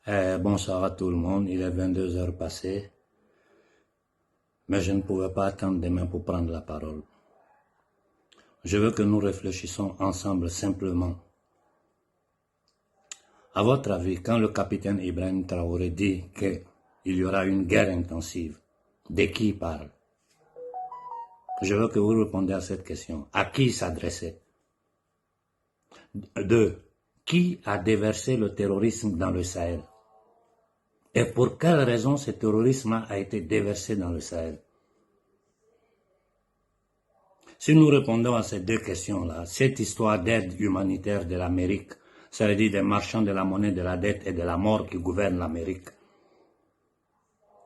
Bonsoir à tout le monde, il est 22 heures passées, mais je ne pouvais pas attendre demain pour prendre la parole. Je veux que nous réfléchissions ensemble simplement. À votre avis, quand le capitaine Ibrahim Traoré dit qu'il y aura une guerre intensive, de qui il parle? Je veux que vous répondiez à cette question. À qui il s'adressait? 2. Qui a déversé le terrorisme dans le Sahel? Et pour quelle raison ce terrorisme a été déversé dans le Sahel? Si nous répondons à ces deux questions-là, cette histoire d'aide humanitaire de l'Amérique, ça veut dire des marchands de la monnaie, de la dette et de la mort qui gouvernent l'Amérique,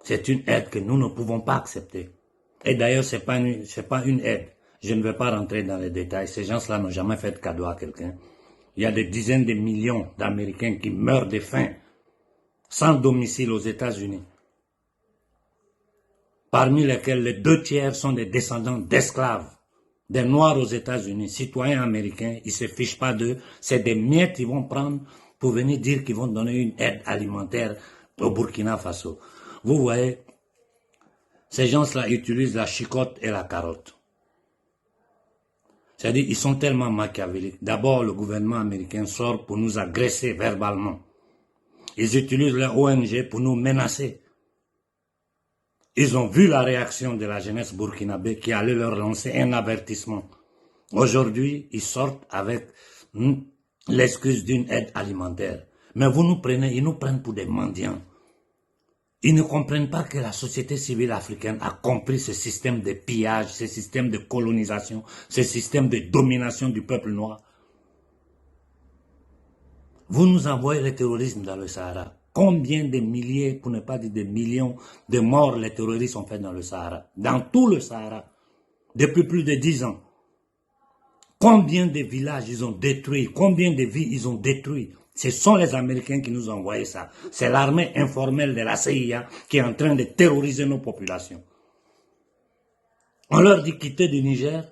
c'est une aide que nous ne pouvons pas accepter. Et d'ailleurs, ce n'est pas une aide. Je ne vais pas rentrer dans les détails. Ces gens-là n'ont jamais fait de cadeau à quelqu'un. Il y a des dizaines de millions d'Américains qui meurent de faim, sans domicile aux États-Unis, parmi lesquels les 2/3 sont des descendants d'esclaves, des Noirs aux États-Unis, citoyens américains. Ils ne se fichent pas d'eux. C'est des miettes qu'ils vont prendre pour venir dire qu'ils vont donner une aide alimentaire au Burkina Faso. Vous voyez, ces gens-là utilisent la chicotte et la carotte. C'est-à-dire ils sont tellement machiavéliques. D'abord, le gouvernement américain sort pour nous agresser verbalement. Ils utilisent leur ONG pour nous menacer. Ils ont vu la réaction de la jeunesse burkinabé qui allait leur lancer un avertissement. Aujourd'hui, ils sortent avec l'excuse d'une aide alimentaire. Mais ils nous prennent pour des mendiants. Ils ne comprennent pas que la société civile africaine a compris ce système de pillage, ce système de colonisation, ce système de domination du peuple noir. Vous nous envoyez le terrorisme dans le Sahara. Combien de milliers, pour ne pas dire des millions de morts les terroristes ont fait dans le Sahara, dans tout le Sahara, depuis plus de 10 ans. Combien de villages ils ont détruits, combien de vies ils ont détruits. Ce sont les Américains qui nous ont envoyé ça. C'est l'armée informelle de la CIA qui est en train de terroriser nos populations. On leur dit quitter du Niger,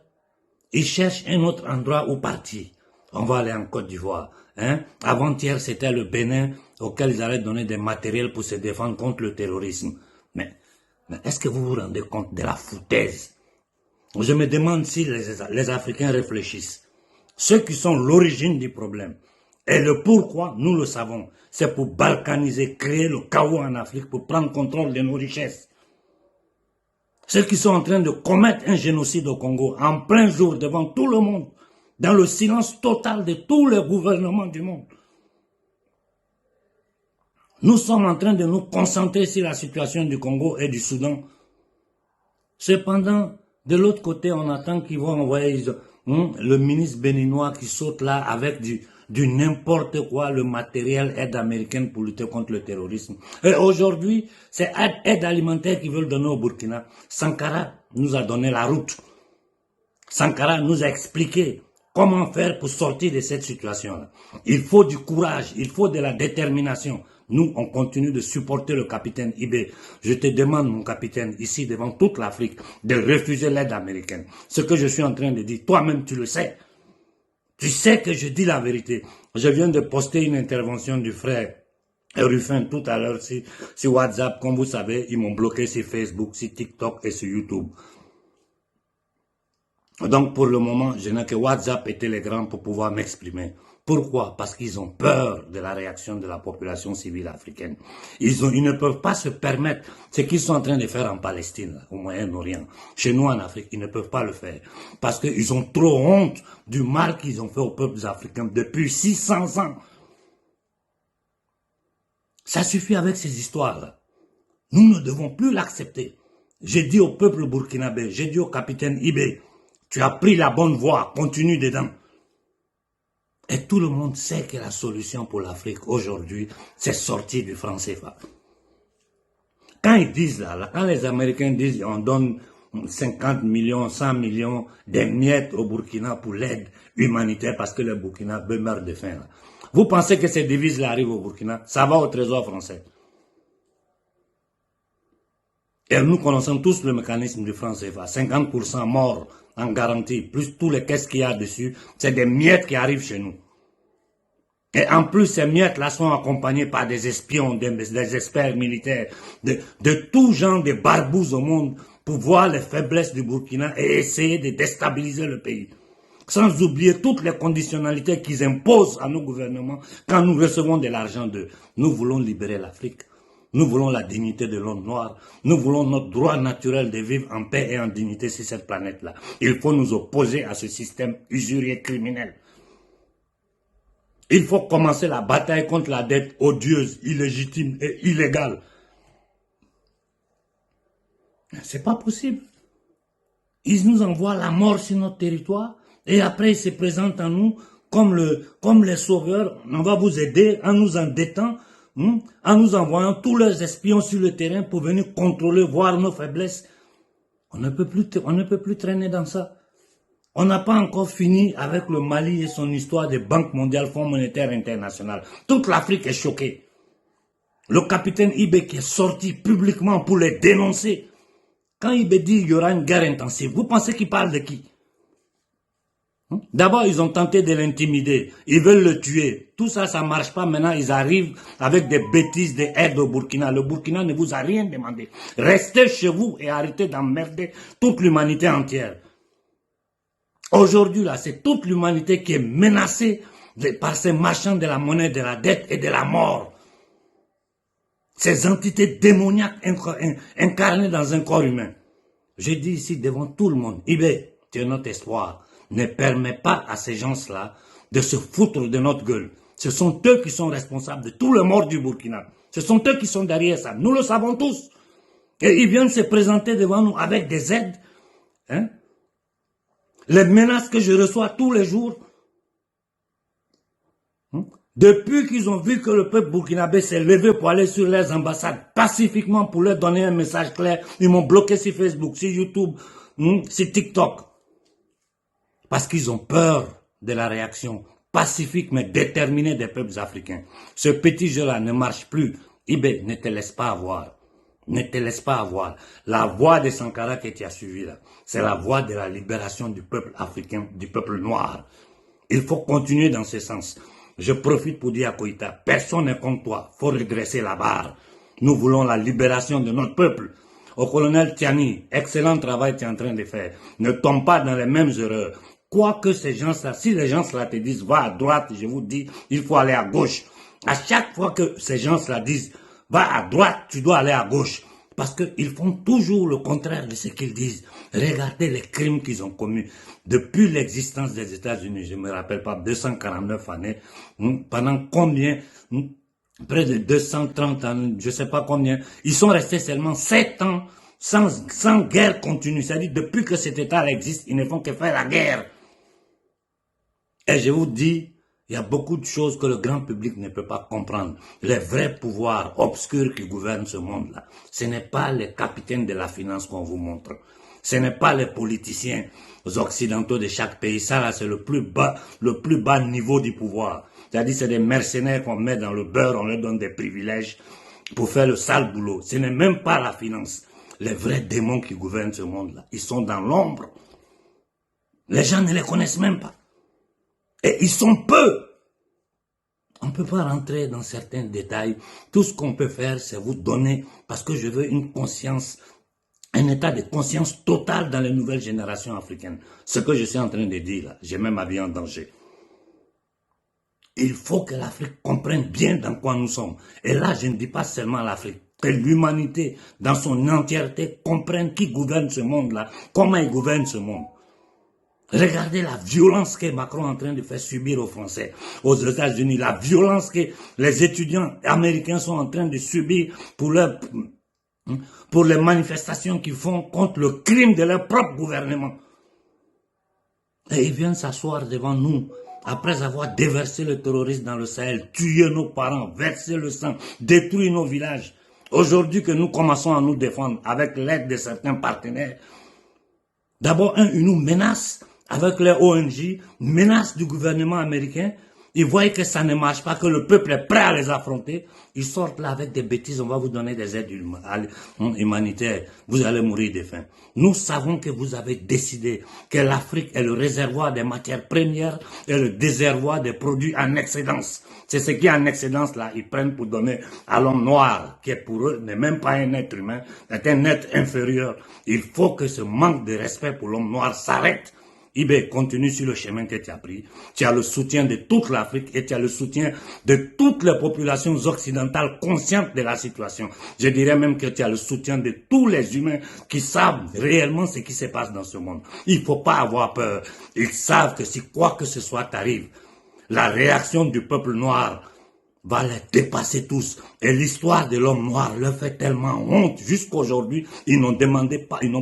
ils cherchent un autre endroit où partir. On va aller en Côte d'Ivoire. Avant-hier, c'était le Bénin auquel ils allaient donner des matériels pour se défendre contre le terrorisme. Mais est-ce que vous vous rendez compte de la foutaise? Je me demande si les Africains réfléchissent. Ceux qui sont l'origine du problème. Et le pourquoi, nous le savons. C'est pour balkaniser, créer le chaos en Afrique, pour prendre contrôle de nos richesses. Ceux qui sont en train de commettre un génocide au Congo, en plein jour, devant tout le monde, dans le silence total de tous les gouvernements du monde. Nous sommes en train de nous concentrer sur la situation du Congo et du Soudan. Cependant, de l'autre côté, on attend qu'ils vont envoyer le ministre béninois qui saute là avec du n'importe quoi, le matériel aide américaine pour lutter contre le terrorisme. Et aujourd'hui, c'est aide alimentaire qu'ils veulent donner au Burkina. Sankara nous a donné la route. Sankara nous a expliqué comment faire pour sortir de cette situation-là. Il faut du courage, il faut de la détermination. Nous, on continue de supporter le capitaine Ibé. Je te demande, mon capitaine, ici devant toute l'Afrique, de refuser l'aide américaine. Ce que je suis en train de dire, toi-même tu le sais. Tu sais que je dis la vérité. Je viens de poster une intervention du frère Ruffin tout à l'heure sur WhatsApp. Comme vous savez, ils m'ont bloqué sur Facebook, sur TikTok et sur YouTube. Donc pour le moment, je n'ai que WhatsApp et Telegram pour pouvoir m'exprimer. Pourquoi? Parce qu'ils ont peur de la réaction de la population civile africaine. Ils ne peuvent pas se permettre ce qu'ils sont en train de faire en Palestine, au Moyen-Orient. Chez nous en Afrique, ils ne peuvent pas le faire. Parce qu'ils ont trop honte du mal qu'ils ont fait aux peuples africains depuis 600 ans. Ça suffit avec ces histoires-là. Nous ne devons plus l'accepter. J'ai dit au peuple burkinabé, j'ai dit au capitaine Ibé, tu as pris la bonne voie, continue dedans. Et tout le monde sait que la solution pour l'Afrique aujourd'hui, c'est sortir du franc CFA. Quand ils disent là, quand les Américains disent on donne 50 millions, 100 millions de miettes au Burkina pour l'aide humanitaire parce que le Burkina meurt de faim. Là. Vous pensez que ces devises-là arrivent au Burkina? Ça va au trésor français. Et nous connaissons tous le mécanisme du franc CFA. 50% morts en garantie, plus tous les caisses qu'il y a dessus, c'est des miettes qui arrivent chez nous. Et en plus, ces miettes-là sont accompagnés par des espions, des experts militaires, de tout genre de barbouzes au monde pour voir les faiblesses du Burkina et essayer de déstabiliser le pays. Sans oublier toutes les conditionnalités qu'ils imposent à nos gouvernements quand nous recevons de l'argent d'eux. Nous voulons libérer l'Afrique. Nous voulons la dignité de l'homme noir. Nous voulons notre droit naturel de vivre en paix et en dignité sur cette planète-là. Il faut nous opposer à ce système usurier criminel. Il faut commencer la bataille contre la dette odieuse, illégitime et illégale. C'est pas possible. Ils nous envoient la mort sur notre territoire et après ils se présentent à nous comme les sauveurs. On va vous aider en nous endettant, en nous envoyant tous leurs espions sur le terrain pour venir contrôler, voir nos faiblesses. On ne peut plus traîner dans ça. On n'a pas encore fini avec le Mali et son histoire de Banque mondiale, Fonds monétaire international. Toute l'Afrique est choquée. Le capitaine Ibé qui est sorti publiquement pour les dénoncer. Quand Ibé dit qu'il y aura une guerre intensive, vous pensez qu'il parle de qui? D'abord, ils ont tenté de l'intimider. Ils veulent le tuer. Tout ça, ça ne marche pas. Maintenant, ils arrivent avec des bêtises de aide au Burkina. Le Burkina ne vous a rien demandé. Restez chez vous et arrêtez d'emmerder toute l'humanité entière. Aujourd'hui, là, c'est toute l'humanité qui est menacée par ces marchands de la monnaie, de la dette et de la mort. Ces entités démoniaques incarnées dans un corps humain. Je dis ici devant tout le monde, Ibé, tu es notre espoir. Ne permets pas à ces gens-là de se foutre de notre gueule. Ce sont eux qui sont responsables de tout le mort du Burkina. Ce sont eux qui sont derrière ça. Nous le savons tous. Et ils viennent se présenter devant nous avec des aides. Les menaces que je reçois tous les jours. Depuis qu'ils ont vu que le peuple burkinabé s'est levé pour aller sur les ambassades pacifiquement pour leur donner un message clair, ils m'ont bloqué sur Facebook, sur YouTube, sur TikTok. Parce qu'ils ont peur de la réaction pacifique mais déterminée des peuples africains. Ce petit jeu-là ne marche plus. Ibé, ne te laisse pas avoir. Ne te laisse pas avoir. La voie de Sankara que tu as suivie là, c'est la voie de la libération du peuple africain, du peuple noir. Il faut continuer dans ce sens. Je profite pour dire à Koïta, personne n'est contre toi, il faut redresser la barre. Nous voulons la libération de notre peuple. Au colonel Tiani, excellent travail que tu es en train de faire. Ne tombe pas dans les mêmes erreurs. Quoi que ces gens-là, si les gens-là te disent, va à droite, je vous dis, il faut aller à gauche. À chaque fois que ces gens-là disent, va à droite, tu dois aller à gauche. Parce qu'ils font toujours le contraire de ce qu'ils disent. Regardez les crimes qu'ils ont commis. Depuis l'existence des États-Unis, je ne me rappelle pas, 249 années, pendant combien, près de 230 ans, je ne sais pas combien, ils sont restés seulement 7 ans sans guerre continue. C'est-à-dire, depuis que cet État existe, ils ne font que faire la guerre. Et je vous dis, il y a beaucoup de choses que le grand public ne peut pas comprendre. Les vrais pouvoirs obscurs qui gouvernent ce monde-là, ce n'est pas les capitaines de la finance qu'on vous montre. Ce n'est pas les politiciens occidentaux de chaque pays. Ça, là, c'est le plus bas niveau du pouvoir. C'est-à-dire, c'est des mercenaires qu'on met dans le beurre, on leur donne des privilèges pour faire le sale boulot. Ce n'est même pas la finance. Les vrais démons qui gouvernent ce monde-là, ils sont dans l'ombre. Les gens ne les connaissent même pas. Et ils sont peu. On ne peut pas rentrer dans certains détails. Tout ce qu'on peut faire, c'est vous donner, parce que je veux une conscience, un état de conscience totale dans les nouvelles générations africaines. Ce que je suis en train de dire là, j'ai même ma vie en danger. Il faut que l'Afrique comprenne bien dans quoi nous sommes. Et là, je ne dis pas seulement l'Afrique, que l'humanité dans son entièreté comprenne qui gouverne ce monde-là, comment il gouverne ce monde. Regardez la violence que Macron est en train de faire subir aux Français, aux États-Unis, la violence que les étudiants américains sont en train de subir pour les manifestations qu'ils font contre le crime de leur propre gouvernement. Et ils viennent s'asseoir devant nous, après avoir déversé le terrorisme dans le Sahel, tué nos parents, versé le sang, détruit nos villages. Aujourd'hui que nous commençons à nous défendre avec l'aide de certains partenaires, d'abord, ils nous menacent avec les ONG, menace du gouvernement américain, Ils voient que ça ne marche pas, que le peuple est prêt à les affronter. Ils sortent là avec des bêtises. On va vous donner des aides humanitaires. Vous allez mourir de faim. Nous savons que vous avez décidé que l'Afrique est le réservoir des matières premières et le réservoir des produits en excédence. C'est ce qui est en excédence là. Ils prennent pour donner à l'homme noir, qui est pour eux n'est même pas un être humain, est un être inférieur. Il faut que ce manque de respect pour l'homme noir s'arrête. Ibé, continue sur le chemin que tu as pris. Tu as le soutien de toute l'Afrique et tu as le soutien de toutes les populations occidentales conscientes de la situation. Je dirais même que tu as le soutien de tous les humains qui savent réellement ce qui se passe dans ce monde. Il ne faut pas avoir peur. Ils savent que si quoi que ce soit t'arrive, la réaction du peuple noir va les dépasser tous. Et l'histoire de l'homme noir leur fait tellement honte. Jusqu'aujourd'hui, ils n'ont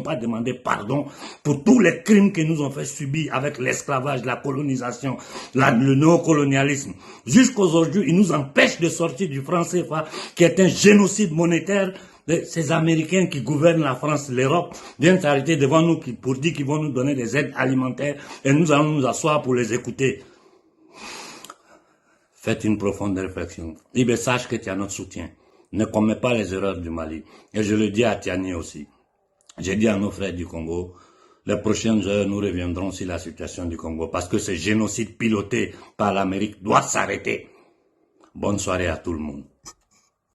pas demandé pardon pour tous les crimes que nous ont fait subir avec l'esclavage, la colonisation, le néocolonialisme. Jusqu'aujourd'hui, ils nous empêchent de sortir du franc CFA, qui est un génocide monétaire. Ces Américains qui gouvernent la France, l'Europe, viennent s'arrêter devant nous pour dire qu'ils vont nous donner des aides alimentaires et nous allons nous asseoir pour les écouter. Faites une profonde réflexion. Ibé, sache que tu as notre soutien. Ne commets pas les erreurs du Mali. Et je le dis à Tiani aussi. J'ai dit à nos frères du Congo, les prochaines heures, nous reviendrons sur la situation du Congo parce que ce génocide piloté par l'Amérique doit s'arrêter. Bonne soirée à tout le monde.